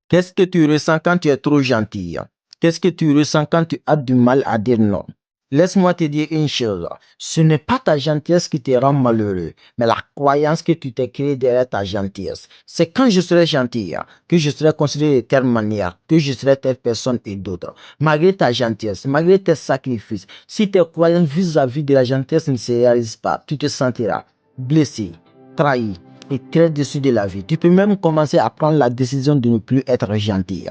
Qu'est-ce que tu ressens quand tu es trop gentil? Qu'est-ce que tu ressens quand tu as du mal à dire non? Laisse-moi te dire une chose, ce n'est pas ta gentillesse qui te rend malheureux, mais la croyance que tu t'es créée derrière ta gentillesse. C'est quand je serai gentil que je serai considéré de telle manière, que je serai telle personne et d'autres. Malgré ta gentillesse, malgré tes sacrifices, si tes croyances vis-à-vis de la gentillesse ne se réalisent pas, tu te sentiras blessé, trahi et très déçu de la vie. Tu peux même commencer à prendre la décision de ne plus être gentil.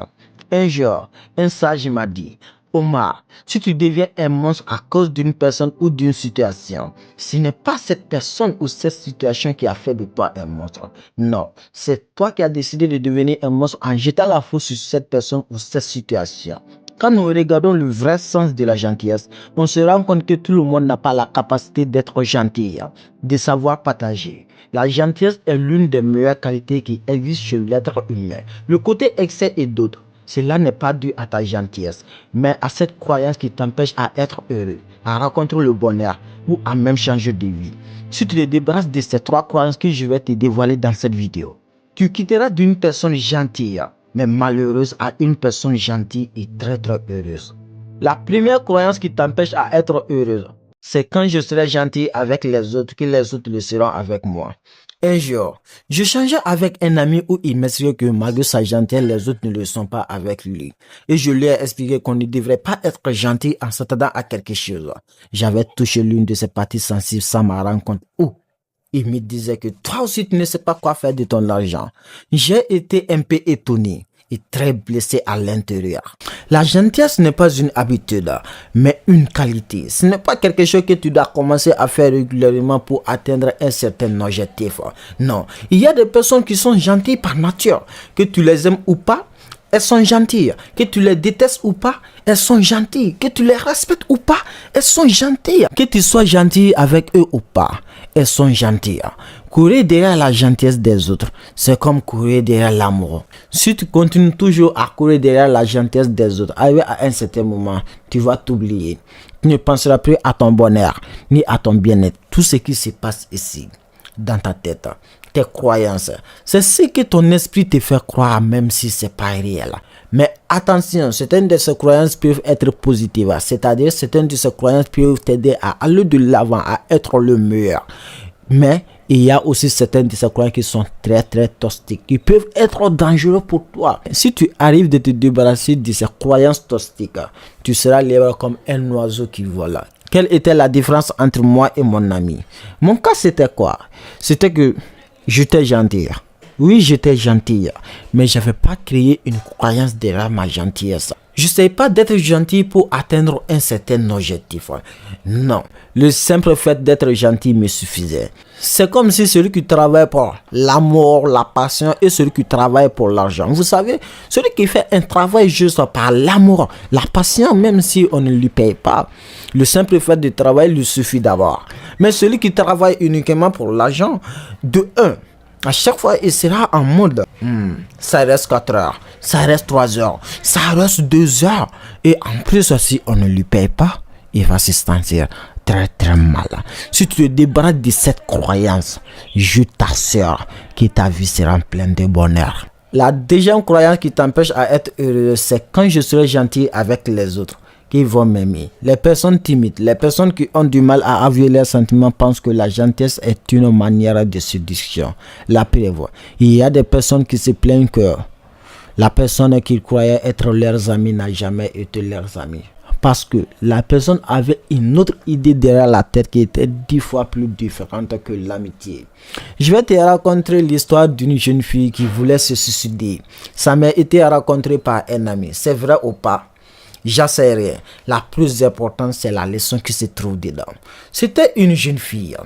Un jour, un sage m'a dit, Omar, si tu deviens un monstre à cause d'une personne ou d'une situation, ce n'est pas cette personne ou cette situation qui a fait de toi un monstre. Non, c'est toi qui as décidé de devenir un monstre en jetant la faute sur cette personne ou cette situation. Quand nous regardons le vrai sens de la gentillesse, on se rend compte que tout le monde n'a pas la capacité d'être gentil, de savoir partager. La gentillesse est l'une des meilleures qualités qui existent chez l'être humain. Le côté excès et d'autres, cela n'est pas dû à ta gentillesse, mais à cette croyance qui t'empêche à être heureux, à rencontrer le bonheur ou à même changer de vie. Si tu te débarrasses de ces trois croyances que je vais te dévoiler dans cette vidéo, tu quitteras d'une personne gentille mais malheureuse à une personne gentille et très heureuse. La première croyance qui t'empêche à être heureuse, c'est quand je serai gentil avec les autres que les autres le seront avec moi. Un jour, je changeais avec un ami où il m'expliquait que malgré sa gentillesse, les autres ne le sont pas avec lui. Et je lui ai expliqué qu'on ne devrait pas être gentil en s'attendant à quelque chose. J'avais touché l'une de ses parties sensibles sans m'en rendre compte. Il me disait que toi aussi tu ne sais pas quoi faire de ton argent. J'ai été un peu étonné et très blessé à l'intérieur. La gentillesse n'est pas une habitude, mais une qualité. Ce n'est pas quelque chose que tu dois commencer à faire régulièrement pour atteindre un certain objectif. Non, il y a des personnes qui sont gentilles par nature, que tu les aimes ou pas. Elles sont gentilles. Que tu les détestes ou pas, elles sont gentilles. Que tu les respectes ou pas, elles sont gentilles. Que tu sois gentil avec eux ou pas, elles sont gentilles. Courir derrière la gentillesse des autres, c'est comme courir derrière l'amour. Si tu continues toujours à courir derrière la gentillesse des autres, arrivé à un certain moment, tu vas t'oublier. Tu ne penseras plus à ton bonheur, ni à ton bien-être. Tout ce qui se passe ici, dans ta tête, tes croyances, c'est ce que ton esprit te fait croire même si c'est pas réel. Mais attention, certaines de ces croyances peuvent être positives, c'est-à-dire certaines de ces croyances peuvent t'aider à aller de l'avant, à être le meilleur. Mais il y a aussi certaines de ces croyances qui sont très toxiques, qui peuvent être dangereuses pour toi. Si tu arrives de te débarrasser de ces croyances toxiques, tu seras libre comme un oiseau qui vole. Quelle était la différence entre moi et mon ami? Mon cas, c'était quoi? C'était que j'étais gentil. Oui, j'étais gentil, mais je n'avais pas créé une croyance derrière ma gentillesse. Je ne sais pas d'être gentil pour atteindre un certain objectif. Non, le simple fait d'être gentil me suffisait. C'est comme si celui qui travaille pour l'amour, la passion et celui qui travaille pour l'argent. Vous savez, celui qui fait un travail juste par l'amour, la passion, même si on ne lui paye pas, le simple fait de travailler lui suffit d'abord. Mais celui qui travaille uniquement pour l'argent, de un, à chaque fois, il sera en mode ça reste 4 heures, ça reste 3 heures, ça reste 2 heures. Et en plus, si on ne lui paye pas, il va se sentir très mal. Si tu te débarrasses de cette croyance, je t'assure que ta vie sera pleine de bonheur. La deuxième croyance qui t'empêche à être heureux, c'est quand je serai gentil avec les autres qui vont m'aimer. Les personnes timides, les personnes qui ont du mal à avouer leurs sentiments pensent que la gentillesse est une manière de séduction. La preuve, il y a des personnes qui se plaignent que la personne qu'ils croyaient être leurs amis n'a jamais été leurs amis. Parce que la personne avait une autre idée derrière la tête qui était 10 fois plus différente que l'amitié. Je vais te raconter l'histoire d'une jeune fille qui voulait se suicider. Ça m'a été raconté par un ami. C'est vrai ou pas? J'en sais rien. La plus importante, c'est la leçon qui se trouve dedans. C'était une jeune fille.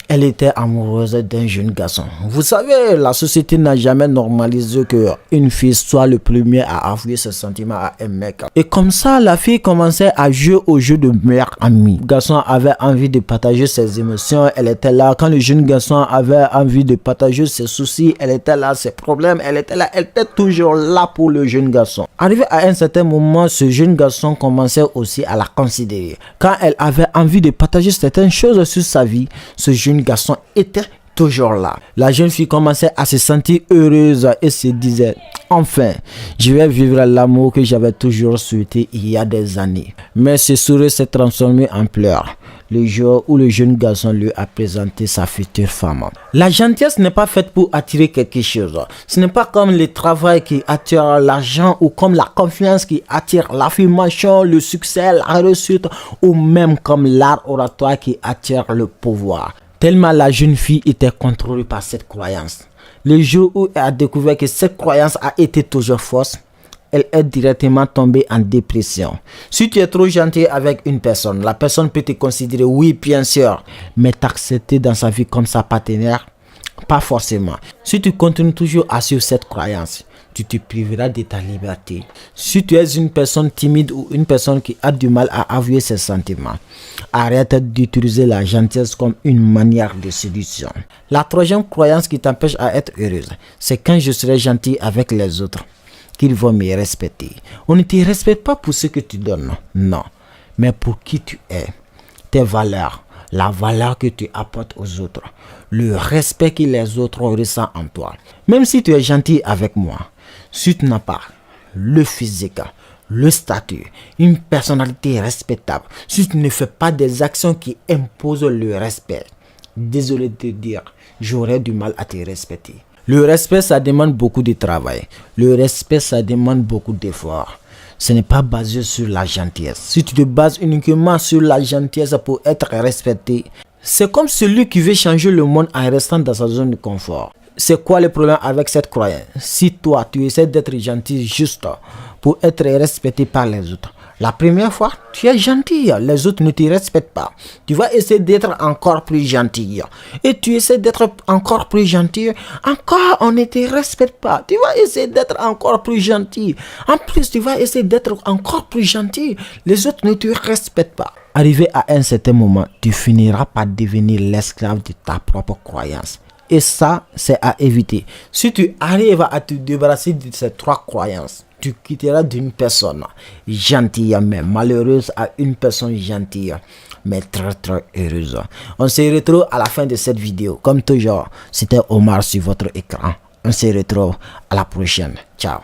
Elle était amoureuse d'un jeune garçon. Vous savez, la société n'a jamais normalisé qu'une fille soit le premier à avouer ses sentiments à un mec. Et comme ça, la fille commençait à jouer au jeu de meilleur ami. Le garçon avait envie de partager ses émotions. Elle était là. Quand le jeune garçon avait envie de partager ses soucis, elle était là. Ses problèmes, elle était là. Elle était toujours là pour le jeune garçon. Arrivé à un certain moment, ce jeune garçon commençait aussi à la considérer. Quand elle avait envie de partager certaines choses sur sa vie, ce jeune garçon était toujours là. La jeune fille commençait à se sentir heureuse et se disait, enfin, je vais vivre l'amour que j'avais toujours souhaité il y a des années. Mais ce sourire s'est transformé en pleurs le jour où le jeune garçon lui a présenté sa future femme. La gentillesse n'est pas faite pour attirer quelque chose. Ce n'est pas comme le travail qui attire l'argent ou comme la confiance qui attire l'affirmation, le succès, la réussite ou même comme l'art oratoire qui attire le pouvoir. Tellement la jeune fille était contrôlée par cette croyance. Le jour où elle a découvert que cette croyance a été toujours fausse, elle est directement tombée en dépression. Si tu es trop gentil avec une personne, la personne peut te considérer, oui, bien sûr, mais t'accepter dans sa vie comme sa partenaire, pas forcément. Si tu continues toujours à suivre cette croyance, tu te priveras de ta liberté. Si tu es une personne timide ou une personne qui a du mal à avouer ses sentiments, arrête d'utiliser la gentillesse comme une manière de séduction. La troisième croyance qui t'empêche à être heureuse, c'est quand je serai gentil avec les autres, qu'ils vont me respecter. On ne te respecte pas pour ce que tu donnes, non, mais pour qui tu es, tes valeurs, la valeur que tu apportes aux autres, le respect que les autres ressentent en toi. Même si tu es gentil avec moi, si tu n'as pas le physique, le statut, une personnalité respectable, si tu ne fais pas des actions qui imposent le respect, désolé de te dire, j'aurais du mal à te respecter. Le respect, ça demande beaucoup de travail. Le respect, ça demande beaucoup d'efforts. Ce n'est pas basé sur la gentillesse. Si tu te bases uniquement sur la gentillesse pour être respecté, c'est comme celui qui veut changer le monde en restant dans sa zone de confort. C'est quoi le problème avec cette croyance? Si toi, tu essaies d'être gentil juste pour être respecté par les autres, la première fois, tu es gentil, les autres ne te respectent pas. Tu vas essayer d'être encore plus gentil. Et tu essaies d'être encore plus gentil, encore on ne te respecte pas. Tu vas essayer d'être encore plus gentil. En plus, tu vas essayer d'être encore plus gentil. Les autres ne te respectent pas. Arrivé à un certain moment, tu finiras par devenir l'esclave de ta propre croyance. Et ça, c'est à éviter. Si tu arrives à te débarrasser de ces trois croyances, tu quitteras d'une personne gentille mais malheureuse à une personne gentille mais très très heureuse. On se retrouve à la fin de cette vidéo. Comme toujours, c'était Omar sur votre écran. On se retrouve à la prochaine. Ciao.